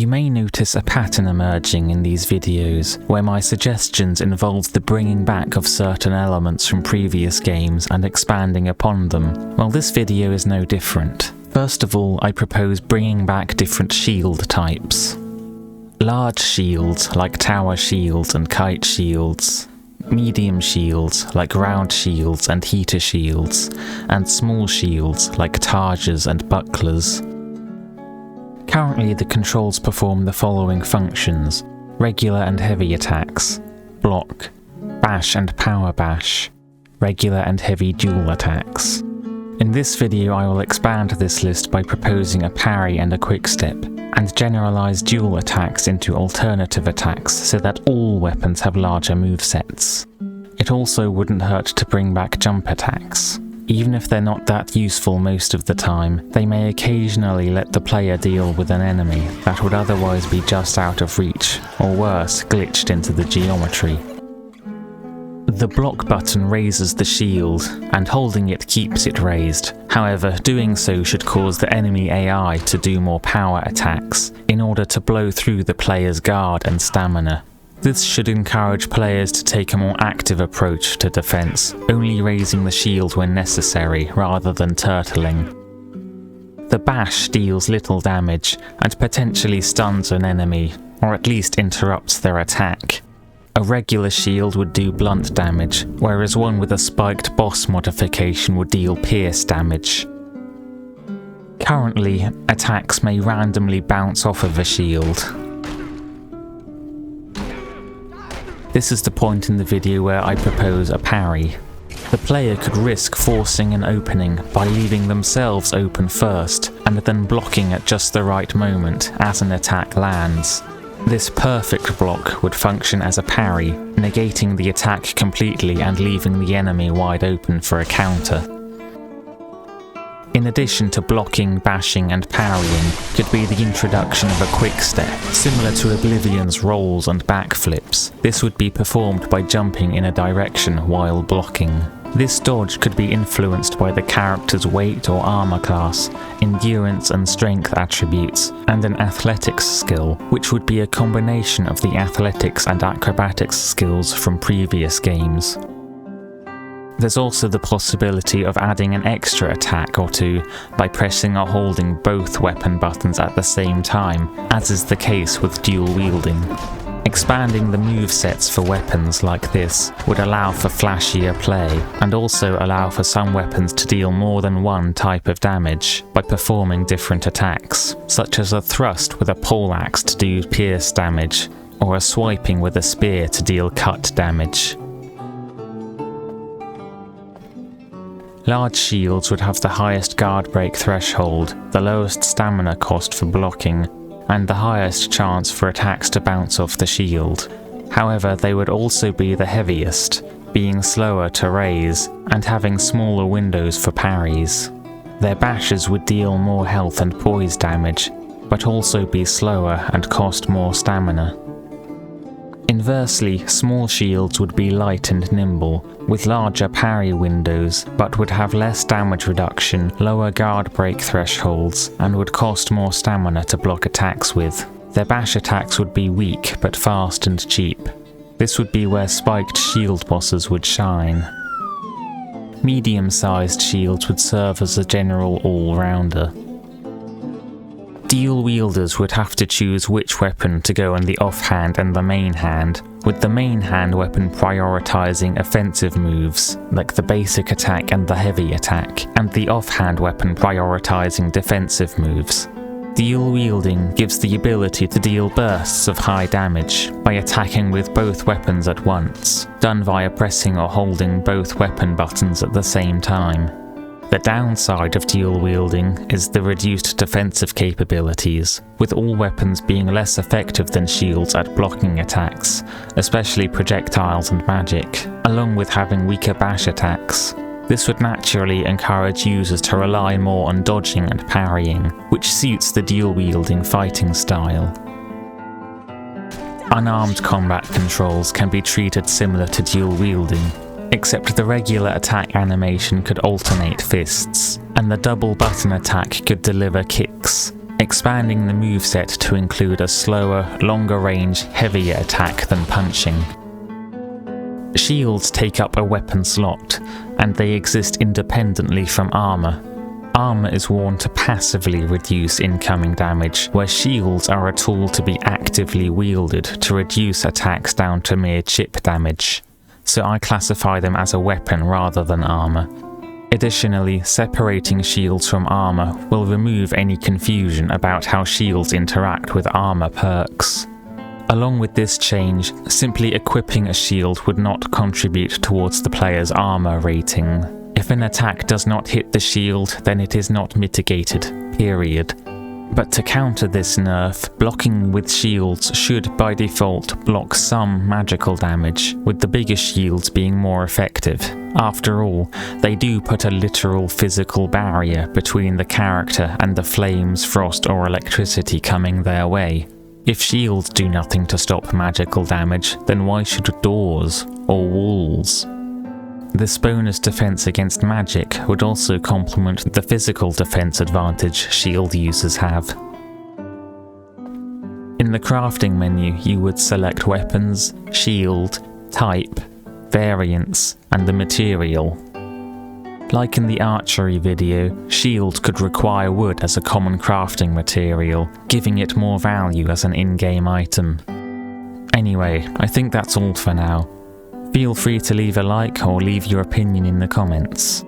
You may notice a pattern emerging in these videos, where my suggestions involve the bringing back of certain elements from previous games and expanding upon them. Well, this video is no different. First of all, I propose bringing back different shield types. Large shields like tower shields and kite shields, medium shields like round shields and heater shields, and small shields like targes and bucklers. Currently, the controls perform the following functions: regular and heavy attacks, block, bash and power bash, regular and heavy dual attacks. In this video I will expand this list by proposing a parry and a quickstep, and generalize dual attacks into alternative attacks so that all weapons have larger movesets. It also wouldn't hurt to bring back jump attacks. Even if they're not that useful most of the time, they may occasionally let the player deal with an enemy that would otherwise be just out of reach, or worse, glitched into the geometry. The block button raises the shield, and holding it keeps it raised. However, doing so should cause the enemy AI to do more power attacks, in order to blow through the player's guard and stamina. This should encourage players to take a more active approach to defense, only raising the shield when necessary rather than turtling. The bash deals little damage and potentially stuns an enemy, or at least interrupts their attack. A regular shield would do blunt damage, whereas one with a spiked boss modification would deal pierce damage. Currently, attacks may randomly bounce off of a shield. This is the point in the video where I propose a parry. The player could risk forcing an opening by leaving themselves open first, and then blocking at just the right moment as an attack lands. This perfect block would function as a parry, negating the attack completely and leaving the enemy wide open for a counter. In addition to blocking, bashing and parrying, could be the introduction of a quickstep, similar to Oblivion's rolls and backflips. This would be performed by jumping in a direction while blocking. This dodge could be influenced by the character's weight or armor class, endurance and strength attributes, and an athletics skill, which would be a combination of the athletics and acrobatics skills from previous games. There's also the possibility of adding an extra attack or two by pressing or holding both weapon buttons at the same time, as is the case with dual-wielding. Expanding the movesets for weapons like this would allow for flashier play, and also allow for some weapons to deal more than one type of damage by performing different attacks, such as a thrust with a poleaxe to do pierce damage, or a swiping with a spear to deal cut damage. Large shields would have the highest guard break threshold, the lowest stamina cost for blocking, and the highest chance for attacks to bounce off the shield. However, they would also be the heaviest, being slower to raise, and having smaller windows for parries. Their bashes would deal more health and poise damage, but also be slower and cost more stamina. Inversely, small shields would be light and nimble, with larger parry windows, but would have less damage reduction, lower guard break thresholds, and would cost more stamina to block attacks with. Their bash attacks would be weak, but fast and cheap. This would be where spiked shield bosses would shine. Medium-sized shields would serve as a general all-rounder. Dual wielders would have to choose which weapon to go in the offhand and the main hand, with the main hand weapon prioritizing offensive moves, like the basic attack and the heavy attack, and the offhand weapon prioritizing defensive moves. Dual wielding gives the ability to deal bursts of high damage by attacking with both weapons at once, done via pressing or holding both weapon buttons at the same time. The downside of dual wielding is the reduced defensive capabilities, with all weapons being less effective than shields at blocking attacks, especially projectiles and magic, along with having weaker bash attacks. This would naturally encourage users to rely more on dodging and parrying, which suits the dual-wielding fighting style. Unarmed combat controls can be treated similar to dual-wielding, except the regular attack animation could alternate fists, and the double button attack could deliver kicks. expanding the moveset to include a slower, longer range, heavier attack than punching. Shields take up a weapon slot, and they exist independently from armour. Armour is worn to passively reduce incoming damage, where shields are a tool to be actively wielded to reduce attacks down to mere chip damage, so I classify them as a weapon rather than armour. Additionally, separating shields from armour will remove any confusion about how shields interact with armour perks. Along with this change, simply equipping a shield would not contribute towards the player's armour rating. If an attack does not hit the shield, then it is not mitigated, period. But to counter this nerf, blocking with shields should by default block some magical damage, with the bigger shields being more effective. After all, they do put a literal physical barrier between the character and the flames, frost or electricity coming their way. If shields do nothing to stop magical damage, then why should doors or walls? This bonus defense against magic would also complement the physical defense advantage shield users have. In the crafting menu, you would select weapons, shield, type, variants, and the material. Like in the archery video, shield could require wood as a common crafting material, giving it more value as an in-game item. Anyway, I think that's all for now. Feel free to leave a like or leave your opinion in the comments.